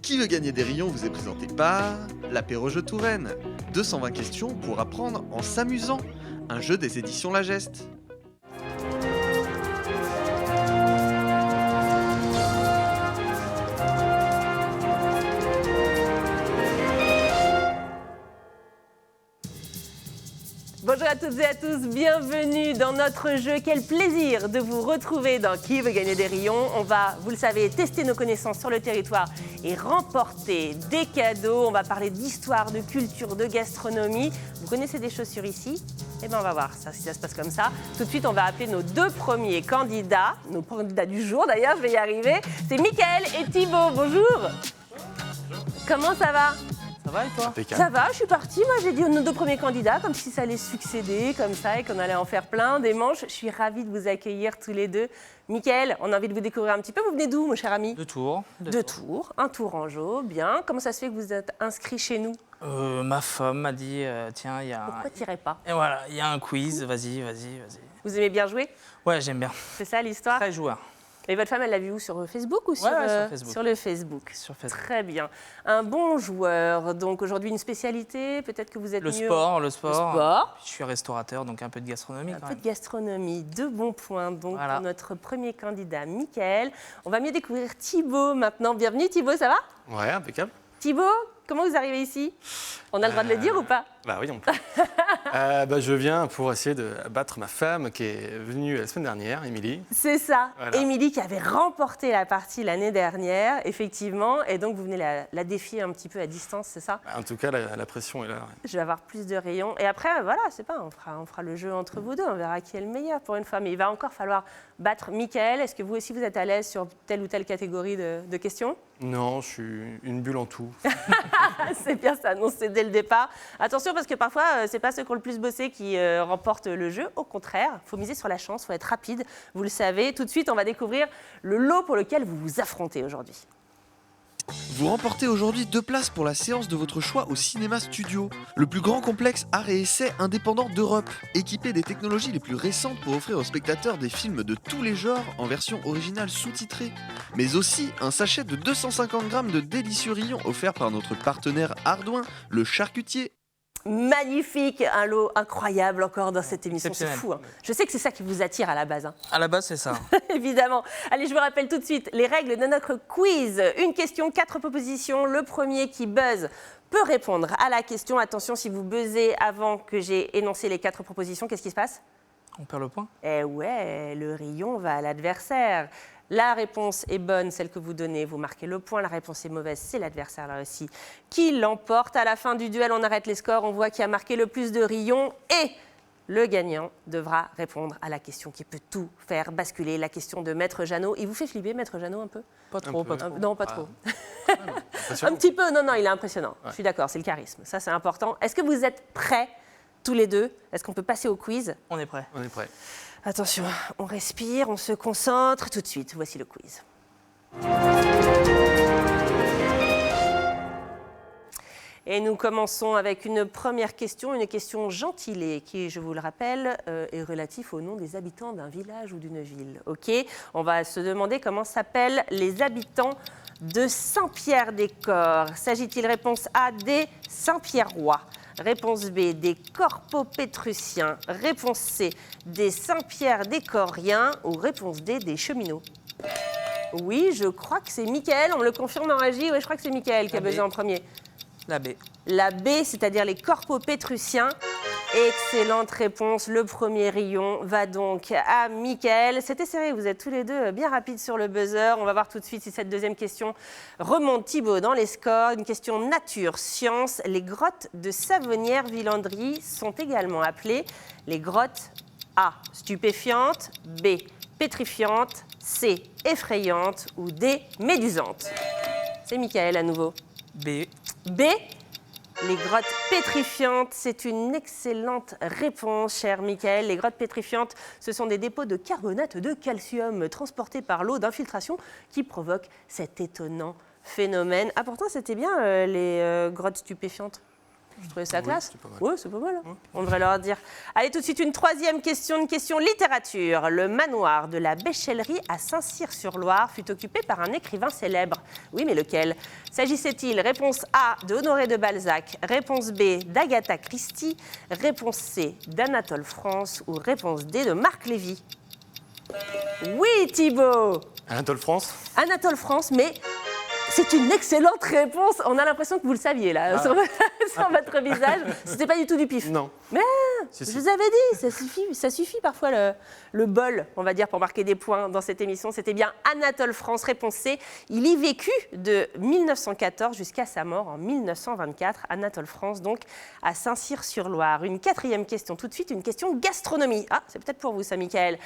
Qui veut gagner des rayons vous est présenté par l'Apéro-Jeu Touraine. 220 questions pour apprendre en s'amusant. Un jeu des éditions La Geste. Bonjour à toutes et à tous, bienvenue dans notre jeu. Quel plaisir de vous retrouver dans Qui veut gagner des rayons. On va, vous le savez, tester nos connaissances sur le territoire et remporter des cadeaux. On va parler d'histoire, de culture, de gastronomie. Vous connaissez des chaussures ici ? Eh bien, on va voir ça, si ça se passe comme ça. Tout de suite, on va appeler nos deux premiers candidats, nos candidats du jour d'ailleurs, je vais y arriver. C'est Mickaël et Thibaut, bonjour. Comment ça va ? Ça va et toi ? Ça va, je suis partie. Moi, j'ai dit nos deux premiers candidats, comme si ça allait succéder, comme ça, et qu'on allait en faire plein, des manches. Je suis ravie de vous accueillir tous les deux. Mickaël, on a envie de vous découvrir un petit peu. Vous venez d'où, mon cher ami ? De Tours. De Tours, un Tourangeau, bien. Comment ça se fait que vous êtes inscrit chez nous ? Ma femme m'a dit, tiens, il y a Pourquoi t'irais pas ? Et voilà, il y a un quiz, vas-y. Vous aimez bien jouer ? Ouais, j'aime bien. C'est ça l'histoire ? Très joueur. Et votre femme, elle l'a vu où ? Sur Facebook ou sur, Ouais, sur Facebook. Sur le Facebook. Sur Facebook. Très bien. Un bon joueur. Donc aujourd'hui, une spécialité, peut-être que vous êtes Le mieux... sport. Le sport. Je suis restaurateur, donc un peu de gastronomie Un quand peu même. de gastronomie, 2 bons points donc Voilà. pour notre premier candidat, Mickaël. On va mieux découvrir Thibaut maintenant. Bienvenue Thibaut, ça va ? Ouais, impeccable. Thibaut, comment vous arrivez ici ? On a le droit de le dire ou pas ? Bah oui, on peut. Je viens pour essayer de battre ma femme qui est venue la semaine dernière, Émilie. C'est ça, Voilà. Émilie qui avait remporté la partie l'année dernière, effectivement, et donc vous venez la défier un petit peu à distance, c'est ça ? En tout cas, la pression est là. Ouais. Je vais avoir plus de rayons. Et après, voilà, c'est pas, on fera le jeu entre vous deux, on verra qui est le meilleur pour une fois. Mais il va encore falloir battre Mickaël. Est-ce que vous aussi, vous êtes à l'aise sur telle ou telle catégorie de questions ? Non, je suis une bulle en tout. C'est bien, ça annoncé dès le départ. Attention, parce que parfois, c'est pas ceux qui ont le plus bossé qui remportent le jeu. Au contraire, il faut miser sur la chance, il faut être rapide. Vous le savez. Tout de suite, on va découvrir le lot pour lequel vous vous affrontez aujourd'hui. Vous remportez aujourd'hui 2 places pour la séance de votre choix au Cinéma Studio, le plus grand complexe art et essai indépendant d'Europe, équipé des technologies les plus récentes pour offrir aux spectateurs des films de tous les genres en version originale sous-titrée, mais aussi un sachet de 250 grammes de délicieux rayons offert par notre partenaire Ardouin, le charcutier. Magnifique, un lot incroyable encore dans cette émission, c'est Exceptionnel. fou. Hein. Je sais que c'est ça qui vous attire à la base. Hein. À la base, c'est ça. Évidemment. Allez, je vous rappelle tout de suite les règles de notre quiz. Une question, 4 propositions. Le premier qui buzz peut répondre à la question. Attention, si vous buzzez avant que j'ai énoncé les 4 propositions, qu'est-ce qui se passe ? On perd le point. Eh ouais, le rayon va à l'adversaire. La réponse est bonne, celle que vous donnez, vous marquez le point. La réponse est mauvaise, c'est l'adversaire là aussi qui l'emporte. À la fin du duel, on arrête les scores, on voit qui a marqué le plus de rayons et le gagnant devra répondre à la question qui peut tout faire basculer, la question de Maître Jeannot. Il vous fait flipper, Maître Jeannot, un peu ? Pas trop. Non, pas trop. Impressionnant. Un petit peu, non, il est impressionnant. Ouais. Je suis d'accord, c'est le charisme, ça c'est important. Est-ce que vous êtes prêts tous les deux ? Est-ce qu'on peut passer au quiz ? On est prêt. On est prêt. Attention, on respire, on se concentre. Tout de suite, voici le quiz. Et nous commençons avec une première question, une question gentilée qui, je vous le rappelle, est relative au nom des habitants d'un village ou d'une ville. Ok ? On va se demander comment s'appellent les habitants de Saint-Pierre-des-Corps. S'agit-il, réponse A, des Saint-Pierrois ? Réponse B, des Corpo-Pétrusiens. Réponse C, des Saint-Pierre-des-Corriens. Ou réponse D, des Cheminots. Oui, je crois que c'est Mickaël. On me le confirme en régie. Oui, je crois que c'est Mickaël qui a buzzé en premier. La B. La B, c'est-à-dire les Corpo-Pétrusiens. Excellente réponse. Le premier rayon va donc à Mickaël. C'était serré, vous êtes tous les deux bien rapides sur le buzzer. On va voir tout de suite si cette deuxième question remonte Thibaut dans les scores. Une question nature-science. Les grottes de Savonnières-Villandry sont également appelées les grottes A, stupéfiantes, B, pétrifiantes, C, effrayantes ou D, médusantes. C'est Mickaël à nouveau. B. B, les grottes pétrifiantes, c'est une excellente réponse, cher Mickaël. Les grottes pétrifiantes, ce sont des dépôts de carbonate de calcium transportés par l'eau d'infiltration qui provoquent cet étonnant phénomène. Ah, pourtant, c'était bien les grottes stupéfiantes. Je trouvais ça Oui, classe. c'est pas mal. Oui, c'est pas mal. Hein. On devrait leur dire. Allez, tout de suite, une troisième question, une question littérature. Le manoir de la Béchellerie à Saint-Cyr-sur-Loire fut occupé par un écrivain célèbre. Oui, mais lequel? S'agissait-il, réponse A, de Honoré de Balzac, réponse B, d'Agatha Christie, réponse C, d'Anatole France ou réponse D, de Marc Lévy? Oui, Thibaut. Anatole France. Anatole France, mais c'est une excellente réponse. On a l'impression que vous le saviez, là, sur votre visage. C'était pas du tout du pif. Non. Mais Si, je si. vous avais dit, ça suffit parfois le bol, on va dire, pour marquer des points dans cette émission. C'était bien Anatole France, réponse C. Il y vécut de 1914 jusqu'à sa mort en 1924. Anatole France, donc, à Saint-Cyr-sur-Loire. Une quatrième question tout de suite, une question gastronomie. Ah, c'est peut-être pour vous, ça, Michael.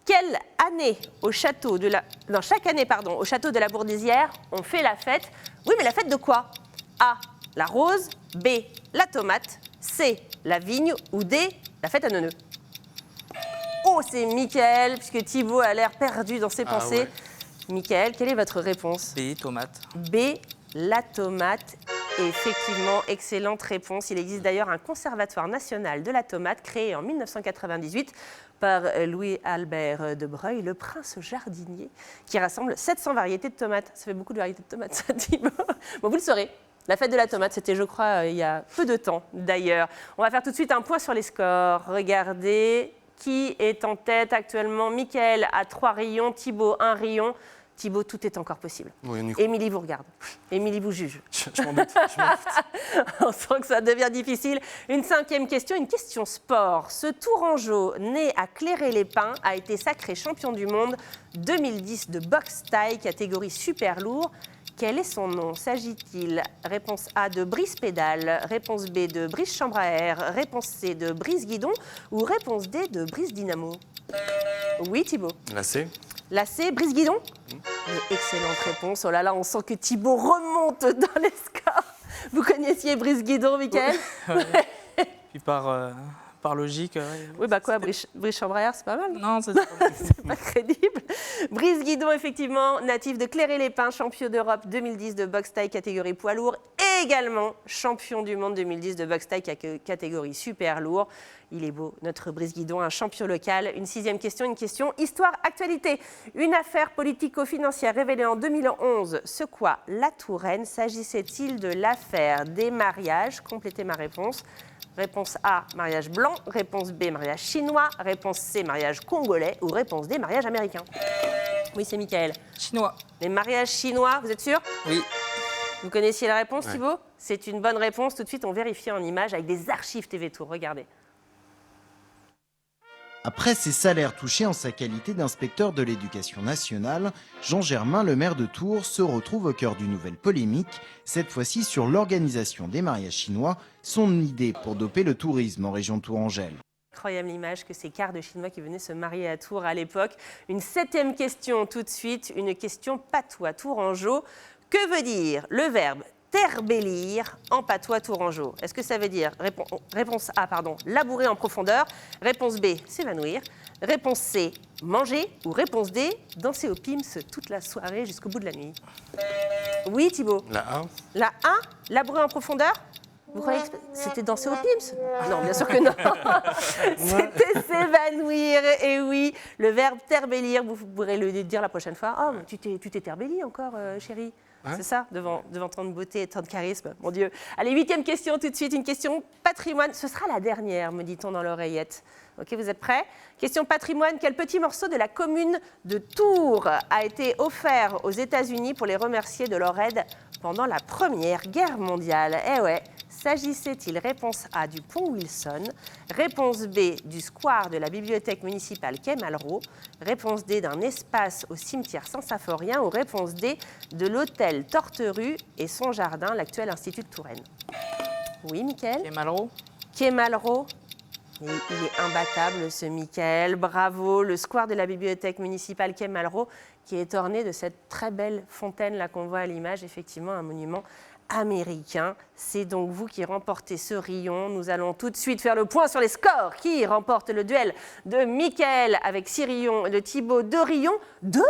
Quelle année au château de la... Non, chaque année, pardon, au château de la Bourdisière, on fait la fête. Oui, mais la fête de quoi? A, la rose. B, la tomate. C, la vigne. Ou D, la fête à neuneux. Oh, c'est Mickaël, puisque Thibaut a l'air perdu dans ses pensées. Ouais. Mickaël, quelle est votre réponse? B, tomate. B, la tomate. Effectivement, excellente réponse. Il existe d'ailleurs un conservatoire national de la tomate créé en 1998 par Louis-Albert de Breuil, le prince jardinier, qui rassemble 700 variétés de tomates. Ça fait beaucoup de variétés de tomates, ça, Thibaut. Bon, vous le saurez. La fête de la tomate, c'était, je crois, il y a peu de temps, d'ailleurs. On va faire tout de suite un point sur les scores. Regardez qui est en tête actuellement. Mickaël a 3 rayons, Thibaut 1 rayon. Thibaut, tout est encore possible. Oui, on y... Émilie vous regarde. Émilie vous juge. Je m'en doute. Je m'en doute. On sent que ça devient difficile. Une 5e question, une question sport. Ce Tourangeau, né à Cléré-les-Pins, a été sacré champion du monde 2010 de boxe thaï, catégorie super lourd. Quel est son nom? S'agit-il, réponse A, de Brice Pédale, réponse B, de Brice Chambre à air, réponse C, de Brice Guidon ou réponse D, de Brice Dynamo? Oui, Thibaut. La C. La C, Brice Guidon. Mais excellente réponse. Oh là là, on sent que Thibaut remonte dans les scores. Vous connaissiez Brice Guidon, Mickaël? Puis par logique. Oui, bah quoi, Brice Chambre à air, c'est pas mal. Non, c'est ça. C'est pas crédible. Brice Guidon, effectivement, natif de Cléré-les-Pins, champion d'Europe 2010 de boxe thaï catégorie poids lourd, et également champion du monde 2010 de boxe thaï catégorie super lourd. Il est beau, notre Brice Guidon, un champion local. Une 6e question, une question histoire-actualité. Une affaire politico-financière révélée en 2011 secoua la Touraine. S'agissait-il de l'affaire des mariages? Complétez ma réponse. Réponse A, mariage blanc. Réponse B, mariage chinois. Réponse C, mariage congolais. Ou réponse D, mariage américain. Oui, c'est Mickaël. Chinois. Les mariages chinois, vous êtes sûr? Oui. Vous connaissiez la réponse, Ouais. Thibaut? C'est une bonne réponse. Tout de suite, on vérifie en images avec des archives TV Tour. Regardez. Après ses salaires touchés en sa qualité d'inspecteur de l'éducation nationale, Jean Germain, le maire de Tours, se retrouve au cœur d'une nouvelle polémique, cette fois-ci sur l'organisation des mariages chinois, son idée pour doper le tourisme en région tourangelle. Incroyable l'image que ces quarts de Chinois qui venaient se marier à Tours à l'époque. Une 7e question tout de suite, une question patois tourangeau. Que veut dire le verbe terbellir en patois tourangeau? Est-ce que ça veut dire, réponse A, pardon, labourer en profondeur, réponse B, s'évanouir, réponse C, manger, ou réponse D, danser au Pims toute la soirée jusqu'au bout de la nuit? Oui, Thibaut. La A. La 1, labourer en profondeur? Vous croyez que c'était danser au Pims? Non, bien sûr que non. C'était s'évanouir. Et oui, le verbe terbellir, vous pourrez le dire la prochaine fois. Oh, mais tu t'es terbelli encore, chérie. Ouais. C'est ça, devant tant de beauté et tant de charisme, mon Dieu. Allez, 8e question tout de suite, une question patrimoine. Ce sera la dernière, me dit-on dans l'oreillette. Ok, vous êtes prêts? Question patrimoine. Quel petit morceau de la commune de Tours a été offert aux États-Unis pour les remercier de leur aide pendant la Première Guerre mondiale? Eh ouais. S'agissait-il, réponse A, du pont Wilson, réponse B, du square de la bibliothèque municipale Quai Malraux, réponse D, d'un espace au cimetière Saint-Symphorien ou réponse D, de l'hôtel Torterue et son jardin, l'actuel Institut de Touraine? Oui, Mickaël? Et Malraux. Quai Malraux. Il est imbattable, ce Mickaël. Bravo. Le square de la bibliothèque municipale Quai Malraux, qui est orné de cette très belle fontaine là qu'on voit à l'image, effectivement un monument américain. C'est donc vous qui remportez ce rayon. Nous allons tout de suite faire le point sur les scores. Qui remporte le duel de Mickaël avec 6 rayons, de Thibaut 2 rayons? 2?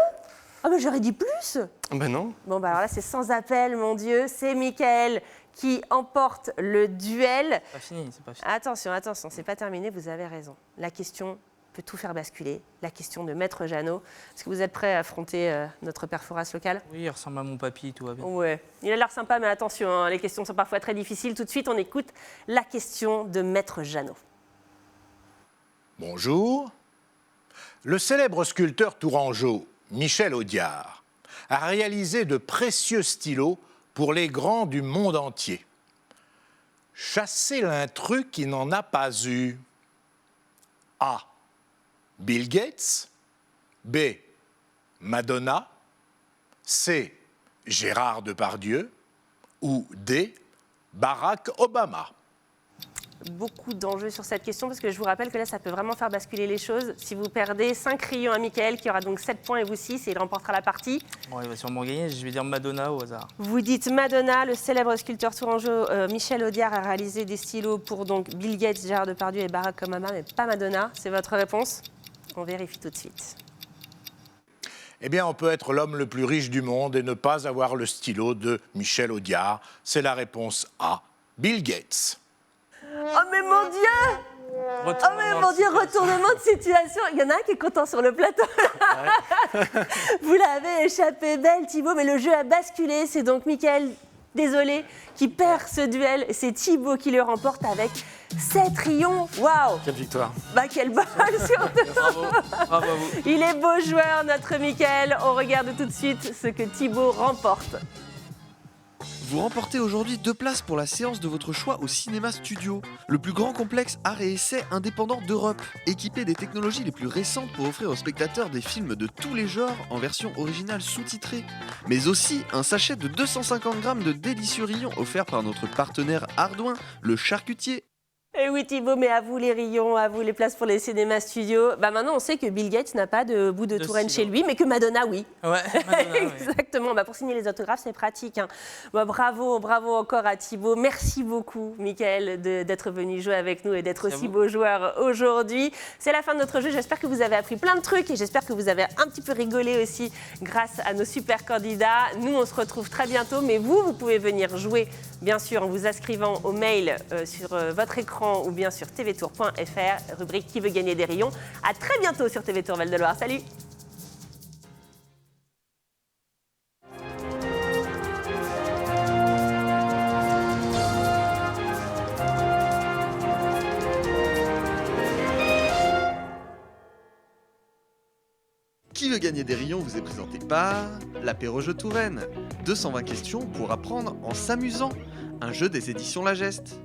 Ah mais j'aurais dit plus. Ben non. Bon bah alors là c'est sans appel, mon Dieu. C'est Mickaël qui emporte le duel. C'est pas fini, c'est pas fini. Attention, attention, c'est pas terminé, vous avez raison. La question peut tout faire basculer, la question de Maître Jeannot. Est-ce que vous êtes prêt à affronter notre Perforas local? Oui, il ressemble à mon papy, tout va bien. Ouais, il a l'air sympa, mais attention, hein, les questions sont parfois très difficiles. Tout de suite, on écoute la question de Maître Jeannot. Bonjour. Le célèbre sculpteur tourangeau Michel Audiard a réalisé de précieux stylos pour les grands du monde entier. Chassez l'intrus qui n'en a pas eu. A. Bill Gates. B. Madonna. C. Gérard Depardieu. Ou D. Barack Obama. Beaucoup d'enjeux sur cette question parce que je vous rappelle que là, ça peut vraiment faire basculer les choses. Si vous perdez 5 rayons à Mickaël, qui aura donc 7 points et vous 6, et il remportera la partie. Bon, il va sûrement gagner, je vais dire Madonna au hasard. Vous dites Madonna, le célèbre sculpteur tourangeau Michel Audiard a réalisé des stylos pour donc Bill Gates, Gérard Depardieu et Barack Obama, mais pas Madonna. C'est votre réponse? On vérifie tout de suite. Eh bien, on peut être l'homme le plus riche du monde et ne pas avoir le stylo de Michel Audiard. C'est la réponse A. Bill Gates. Oh mais mon Dieu! Oh mais mon Dieu, retournement de situation. Il y en a un qui est content sur le plateau. Vous l'avez échappé belle, Thibaut, mais le jeu a basculé. C'est donc Mickaël, désolé, qui perd ce duel. C'est Thibaut qui le remporte avec 7 rayons. Waouh! Quelle victoire. Bah quel bol surtout. Bravo, bravo à vous. Il est beau joueur, notre Mickaël. On regarde tout de suite ce que Thibaut remporte. Vous remportez aujourd'hui 2 places pour la séance de votre choix au Cinéma Studio, le plus grand complexe art et essai indépendant d'Europe, équipé des technologies les plus récentes pour offrir aux spectateurs des films de tous les genres en version originale sous-titrée, mais aussi un sachet de 250 grammes de délicieux rayons offert par notre partenaire Ardouin, le charcutier. Et oui Thibaut, mais à vous les rayons, à vous les places pour les cinémas studios. Bah maintenant on sait que Bill Gates n'a pas de bout de Touraine chez lui, mais que Madonna oui. Ouais, Madonna, ouais. Exactement, bah pour signer les autographes c'est pratique. Hein. Bah, bravo, bravo encore à Thibaut. Merci beaucoup Mickaël d'être venu jouer avec nous et d'être aussi beau joueur aujourd'hui. C'est la fin de notre jeu, j'espère que vous avez appris plein de trucs et j'espère que vous avez un petit peu rigolé aussi grâce à nos super candidats. Nous on se retrouve très bientôt, mais vous pouvez venir jouer bien sûr en vous inscrivant au mail sur votre écran ou bien sur tvtour.fr, rubrique Qui veut gagner des rayons. À très bientôt sur TV Tour Val-de-Loire. Salut! Qui veut gagner des rayons vous est présenté par l'apéro jeu Touraine. 220 questions pour apprendre en s'amusant. Un jeu des éditions La Geste.